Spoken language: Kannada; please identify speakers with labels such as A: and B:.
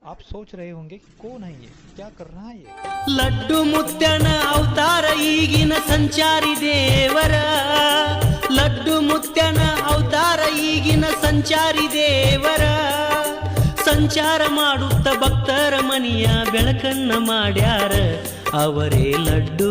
A: आप सोच रहे होंगे कि कौन है ये, क्या कर रहा है ये?
B: ಲಡ್ಡು ಮುತ್ಯನ ಅವತಾರ ಈಗಿನ ಸಂಚಾರಿ ದೇವರ, ಲಡ್ಡು ಮುತ್ಯನ ಅವತಾರ ಈಗಿನ ಸಂಚಾರಿ ದೇವರ, ಸಂಚಾರ ಮಾಡುತ್ತ ಭಕ್ತರ ಮನಿಯ ಬೆಳಕನ್ನ ಮಾಡ್ಯಾರ ಅವರೇ ಲಡ್ಡು